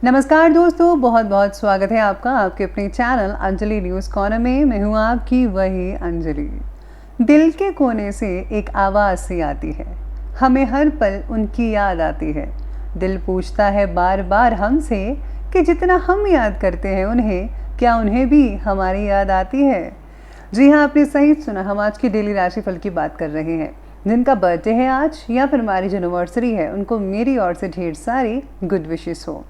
नमस्कार दोस्तों, बहुत बहुत स्वागत है आपका आपके अपने चैनल अंजलि न्यूज़ कॉर्नर में। मैं हूँ आपकी वही अंजलि। दिल के कोने से एक आवाज़ सी आती है, हमें हर पल उनकी याद आती है। दिल पूछता है बार बार हमसे कि जितना हम याद करते हैं उन्हें, क्या उन्हें भी हमारी याद आती है। जी हाँ, आपने सही सुना। हम आज की डेली राशिफल की बात कर रहे हैं। जिनका बर्थडे है आज या फिर मैरिज एनिवर्सरी है, उनको मेरी ओर से ढेर सारी गुड विशेस हो।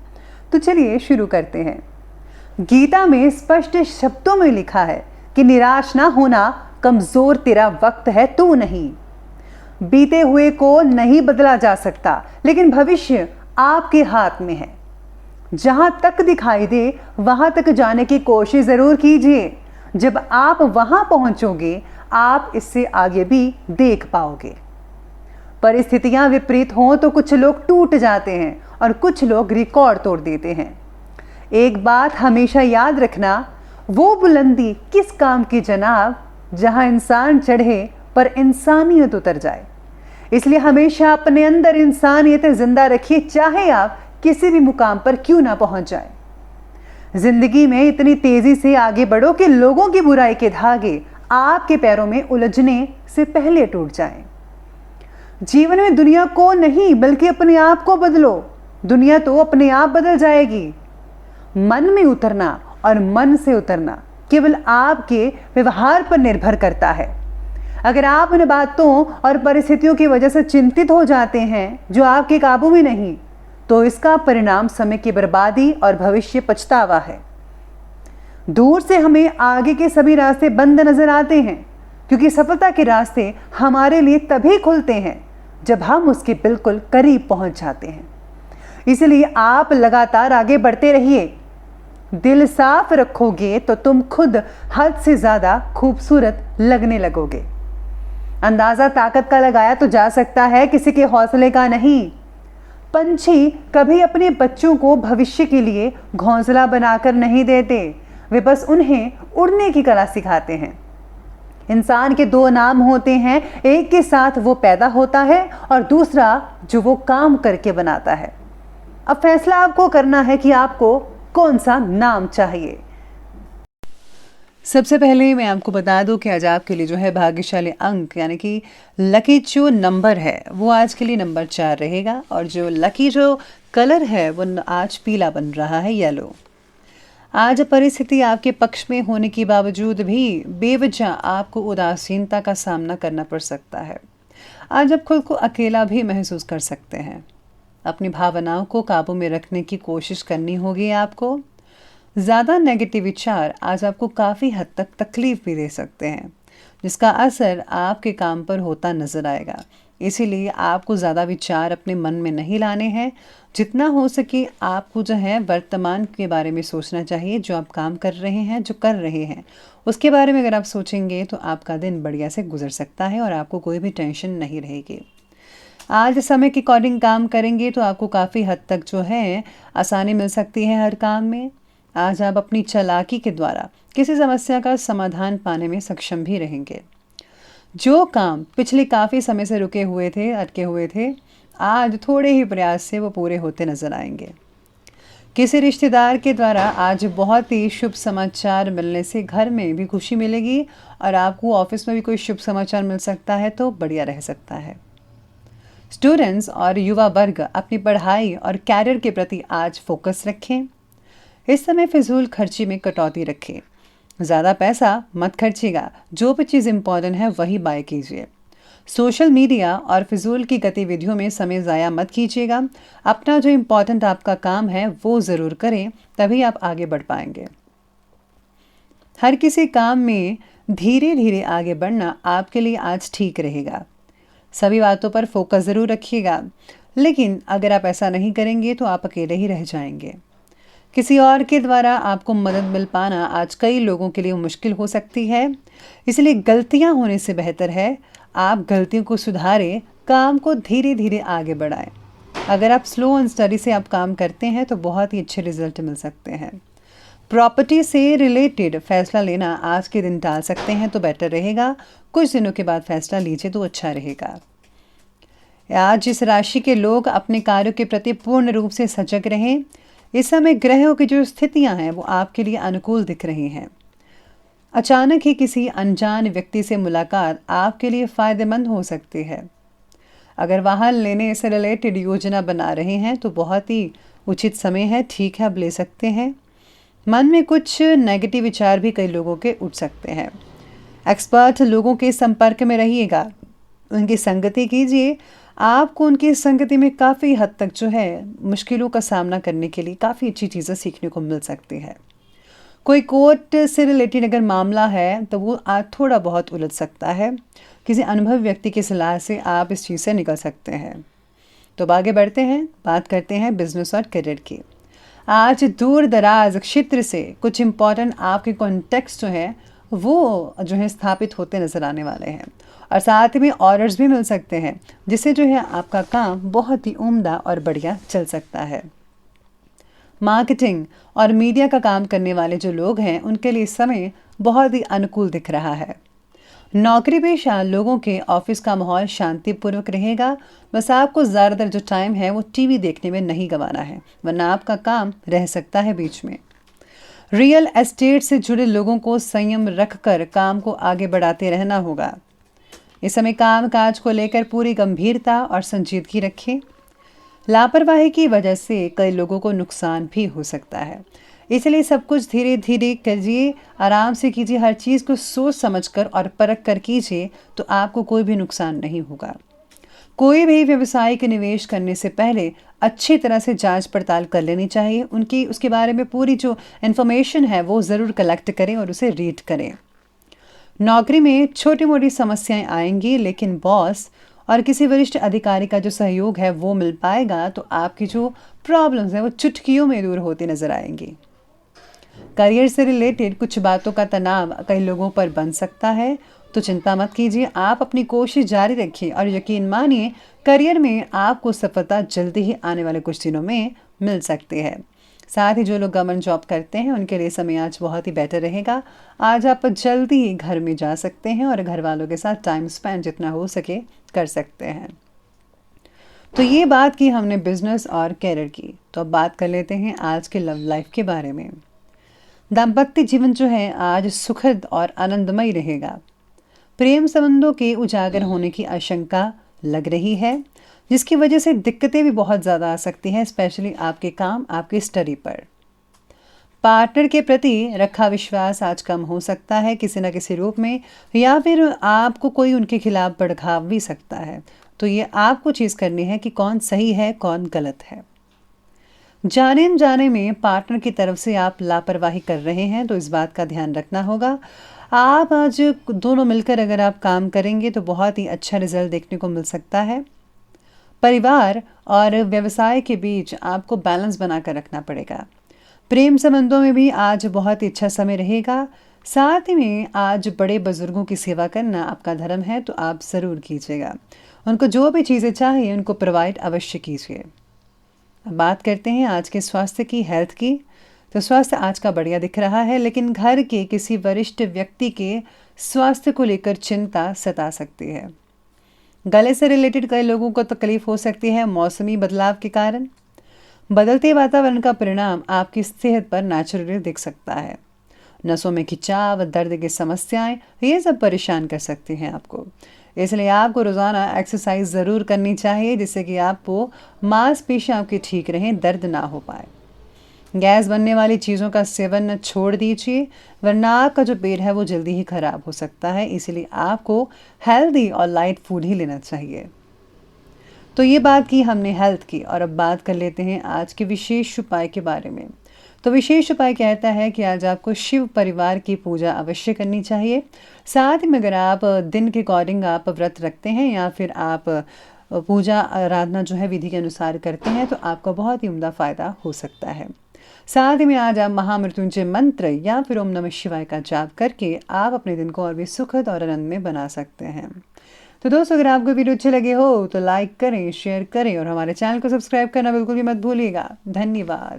तो चलिए शुरू करते हैं। गीता में स्पष्ट शब्दों में लिखा है कि निराश ना होना, कमजोर तेरा वक्त है, तू नहीं। बीते हुए को नहीं बदला जा सकता, लेकिन भविष्य आपके हाथ में है। जहां तक दिखाई दे वहां तक जाने की कोशिश जरूर कीजिए। जब आप वहां पहुंचोगे, आप इससे आगे भी देख पाओगे। परिस्थितियां विपरीत हों तो कुछ लोग टूट जाते हैं और कुछ लोग रिकॉर्ड तोड़ देते हैं। एक बात हमेशा याद रखना, वो बुलंदी किस काम की जनाब, जहां इंसान चढ़े पर इंसानियत उतर जाए। इसलिए हमेशा अपने अंदर इंसानियत जिंदा रखिए, चाहे आप किसी भी मुकाम पर क्यों ना पहुंच जाए। जिंदगी में इतनी तेजी से आगे बढ़ो कि लोगों की बुराई के धागे आपके पैरों में उलझने से पहले टूट जाएं। जीवन में दुनिया को नहीं बल्कि अपने आप को बदलो, दुनिया तो अपने आप बदल जाएगी। मन में उतरना और मन से उतरना केवल आपके व्यवहार पर निर्भर करता है। अगर आप उन बातों और परिस्थितियों की वजह से चिंतित हो जाते हैं जो आपके काबू में नहीं, तो इसका परिणाम समय की बर्बादी और भविष्य पछतावा है। दूर से हमें आगे के सभी रास्ते बंद नजर आते हैं, क्योंकि सफलता के रास्ते हमारे लिए तभी खुलते हैं जब हम उसके बिल्कुल करीब पहुंच जाते हैं। इसलिए आप लगातार आगे बढ़ते रहिए। दिल साफ रखोगे तो तुम खुद हद से ज्यादा खूबसूरत लगने लगोगे। अंदाजा ताकत का लगाया तो जा सकता है, किसी के हौसले का नहीं। पंछी कभी अपने बच्चों को भविष्य के लिए घोंसला बनाकर नहीं देते, वे बस उन्हें उड़ने की कला सिखाते हैं। इंसान के दो नाम होते हैं, एक के साथ वो पैदा होता है और दूसरा जो वो काम करके बनाता है। अब फैसला आपको करना है कि आपको कौन सा नाम चाहिए। सबसे पहले मैं आपको बता दूं कि आज आपके लिए जो है भाग्यशाली अंक यानी कि लकी जो नंबर है वो आज के लिए नंबर 4 रहेगा, और जो लकी जो कलर है वो आज पीला बन रहा है, येलो। आज परिस्थिति आपके पक्ष में होने के बावजूद भी बेवजह आपको उदासीनता का सामना करना पड़ सकता है। आज आप खुद को अकेला भी महसूस कर सकते हैं। अपनी भावनाओं को काबू में रखने की कोशिश करनी होगी आपको। ज़्यादा नेगेटिव विचार आज आपको काफ़ी हद तक तकलीफ भी दे सकते हैं, जिसका असर आपके काम पर होता नजर आएगा। इसीलिए आपको ज़्यादा विचार अपने मन में नहीं लाने हैं। जितना हो सके आपको जो है वर्तमान के बारे में सोचना चाहिए। जो आप काम कर रहे हैं, जो कर रहे हैं, उसके बारे में अगर आप सोचेंगे तो आपका दिन बढ़िया से गुजर सकता है और आपको कोई भी टेंशन नहीं रहेगी। आज समय के अकॉर्डिंग काम करेंगे तो आपको काफ़ी हद तक जो है आसानी मिल सकती है हर काम में। आज आप अपनी चालाकी के द्वारा किसी समस्या का समाधान पाने में सक्षम भी रहेंगे। जो काम पिछले काफ़ी समय से रुके हुए थे, अटके हुए थे, आज थोड़े ही प्रयास से वो पूरे होते नजर आएंगे। किसी रिश्तेदार के द्वारा आज बहुत ही शुभ समाचार मिलने से घर में भी खुशी मिलेगी, और आपको ऑफिस में भी कोई शुभ समाचार मिल सकता है तो बढ़िया रह सकता है। स्टूडेंट्स और युवा वर्ग अपनी पढ़ाई और कैरियर के प्रति आज फोकस रखें। इस समय फिजूल खर्ची में कटौती रखें। ज़्यादा पैसा मत खर्चिएगा, जो भी चीज़ इम्पॉर्टेंट है वही बाय कीजिए। सोशल मीडिया और फिजूल की गतिविधियों में समय ज़ाया मत कीजिएगा। अपना जो इम्पॉर्टेंट आपका काम है वो ज़रूर करें, तभी आप आगे बढ़ पाएंगे। हर किसी काम में धीरे धीरे आगे बढ़ना आपके लिए आज ठीक रहेगा। सभी बातों पर फोकस ज़रूर रखिएगा, लेकिन अगर आप ऐसा नहीं करेंगे तो आप अकेले ही रह जाएंगे। किसी और के द्वारा आपको मदद मिल पाना आज कई लोगों के लिए मुश्किल हो सकती है। इसलिए गलतियां होने से बेहतर है आप गलतियों को सुधारें, काम को धीरे धीरे आगे बढ़ाएं। अगर आप स्लो एंड स्टडी से आप काम करते हैं तो बहुत ही अच्छे रिजल्ट मिल सकते हैं। प्रॉपर्टी से रिलेटेड फैसला लेना आज के दिन टाल सकते हैं तो बेटर रहेगा। कुछ दिनों के बाद फैसला लीजिए तो अच्छा रहेगा। आज जिस राशि के लोग अपने कार्यों के प्रति पूर्ण रूप से सजग रहें, इस समय ग्रहों की जो स्थितियां हैं वो आपके लिए अनुकूल दिख रही हैं। अचानक ही किसी अनजान व्यक्ति से मुलाकात आपके लिए फायदेमंद हो सकती है। अगर वाहन लेने से रिलेटेड योजना बना रहे हैं तो बहुत ही उचित समय है, ठीक है, आप ले सकते हैं। मन में कुछ नेगेटिव विचार भी कई लोगों के उठ सकते हैं। एक्सपर्ट लोगों के संपर्क में रहिएगा, उनकी संगति कीजिए। आपको उनकी संगति में काफ़ी हद तक जो है मुश्किलों का सामना करने के लिए काफ़ी अच्छी चीज़ें सीखने को मिल सकती है। कोई कोर्ट से रिलेटेड अगर मामला है तो वो आज थोड़ा बहुत उलझ सकता है। किसी अनुभवी व्यक्ति की सलाह से आप इस चीज़ से निकल सकते हैं। तो अब आगे बढ़ते हैं, बात करते हैं बिजनेस और करियर की। आज दूर दराज क्षेत्र से कुछ इम्पॉर्टेंट आपके कॉन्टेक्ट्स जो हैं वो जो है स्थापित होते नज़र आने वाले हैं, और साथ में ऑर्डर्स भी मिल सकते हैं, जिससे जो है आपका काम बहुत ही उम्दा और बढ़िया चल सकता है। मार्केटिंग और मीडिया का काम करने वाले जो लोग हैं उनके लिए समय बहुत ही अनुकूल दिख रहा है। नौकरी पेशा लोगों के ऑफिस का माहौल शांतिपूर्वक रहेगा। बस आपको ज़्यादातर जो टाइम है वो टीवी देखने में नहीं गंवाना है, वरना आपका काम रह सकता है बीच में। रियल एस्टेट से जुड़े लोगों को संयम रखकर काम को आगे बढ़ाते रहना होगा। इस समय काम काज को लेकर पूरी गंभीरता और संजीदगी रखें। लापरवाही की वजह से कई लोगों को नुकसान भी हो सकता है, इसलिए सब कुछ धीरे धीरे कीजिए, आराम से कीजिए। हर चीज़ को सोच समझकर और परख कर कीजिए तो आपको कोई भी नुकसान नहीं होगा। कोई भी व्यावसायिक निवेश करने से पहले अच्छी तरह से जांच पड़ताल कर लेनी चाहिए। उसके बारे में पूरी जो इन्फॉर्मेशन है वो ज़रूर कलेक्ट करें और उसे रीड करें। नौकरी में छोटी मोटी समस्याएं आएंगी, लेकिन बॉस और किसी वरिष्ठ अधिकारी का जो सहयोग है वो मिल पाएगा तो आपकी जो प्रॉब्लम्स हैं वो चुटकियों में दूर होती नजर आएंगी। करियर से रिलेटेड कुछ बातों का तनाव कई लोगों पर बन सकता है, तो चिंता मत कीजिए, आप अपनी कोशिश जारी रखिए और यकीन मानिए करियर में आपको सफलता जल्दी ही आने वाले कुछ दिनों में मिल सकती है। साथ ही जो लोग गवर्नमेंट जॉब करते हैं उनके लिए समय आज बहुत ही बेटर रहेगा। आज आप जल्दी ही घर में जा सकते हैं और घर वालों के साथ टाइम स्पेंड जितना हो सके कर सकते हैं। तो ये बात की हमने बिजनेस और कैरियर की, तो अब बात कर लेते हैं आज के लव लाइफ के बारे में। दाम्पत्य जीवन जो है आज सुखद और आनंदमय रहेगा। प्रेम संबंधों के उजागर होने की आशंका लग रही है, जिसकी वजह से दिक्कतें भी बहुत ज़्यादा आ सकती हैं, स्पेशली आपके काम, आपकी स्टडी पर। पार्टनर के प्रति रखा विश्वास आज कम हो सकता है किसी न किसी रूप में, या फिर आपको कोई उनके खिलाफ भड़का भी सकता है। तो ये आपको चीज़ करनी है कि कौन सही है कौन गलत है। जाने अनजाने में पार्टनर की तरफ से आप लापरवाही कर रहे हैं तो इस बात का ध्यान रखना होगा। आप आज दोनों मिलकर अगर आप काम करेंगे तो बहुत ही अच्छा रिजल्ट देखने को मिल सकता है। परिवार और व्यवसाय के बीच आपको बैलेंस बनाकर रखना पड़ेगा। प्रेम संबंधों में भी आज बहुत ही अच्छा समय रहेगा। साथ ही में आज बड़े बुजुर्गों की सेवा करना आपका धर्म है, तो आप ज़रूर कीजिएगा। उनको जो भी चीज़ें चाहिए उनको प्रोवाइड अवश्य कीजिए। अब बात करते हैं आज के स्वास्थ्य की, हेल्थ की। तो स्वास्थ्य आज का बढ़िया दिख रहा है, लेकिन घर के किसी वरिष्ठ व्यक्ति के स्वास्थ्य को लेकर चिंता सता सकती है। गले से रिलेटेड कई लोगों को तकलीफ हो सकती है मौसमी बदलाव के कारण। बदलते वातावरण का परिणाम आपकी सेहत पर नेचुरली दिख सकता है। नसों में खिंचाव, दर्द की समस्याएं, ये सब परेशान कर सकती हैं आपको। इसलिए आपको रोज़ाना एक्सरसाइज ज़रूर करनी चाहिए, जिससे कि आपको मांसपेशियां आपकी ठीक रहें, दर्द ना हो पाए। गैस बनने वाली चीज़ों का सेवन छोड़ दीजिए, वरना आपका जो पेट है वो जल्दी ही खराब हो सकता है। इसलिए आपको हेल्दी और लाइट फूड ही लेना चाहिए। तो ये बात की हमने हेल्थ की, और अब बात कर लेते हैं आज के विशेष उपाय के बारे में। तो विशेष उपाय कहता है कि आज आपको शिव परिवार की पूजा अवश्य करनी चाहिए। साथ ही में अगर आप दिन के अकॉर्डिंग आप व्रत रखते हैं या फिर आप पूजा आराधना जो है विधि के अनुसार करते हैं तो आपको बहुत ही उम्दा फ़ायदा हो सकता है। साथ ही में आज आप महामृत्युंजय मंत्र या फिर ओम नमः शिवाय का जाप करके आप अपने दिन को और भी सुखद और आनंद में बना सकते हैं। तो दोस्तों, अगर आपको वीडियो अच्छी लगे हो तो लाइक करें, शेयर करें और हमारे चैनल को सब्सक्राइब करना बिल्कुल भी मत भूलिएगा। धन्यवाद।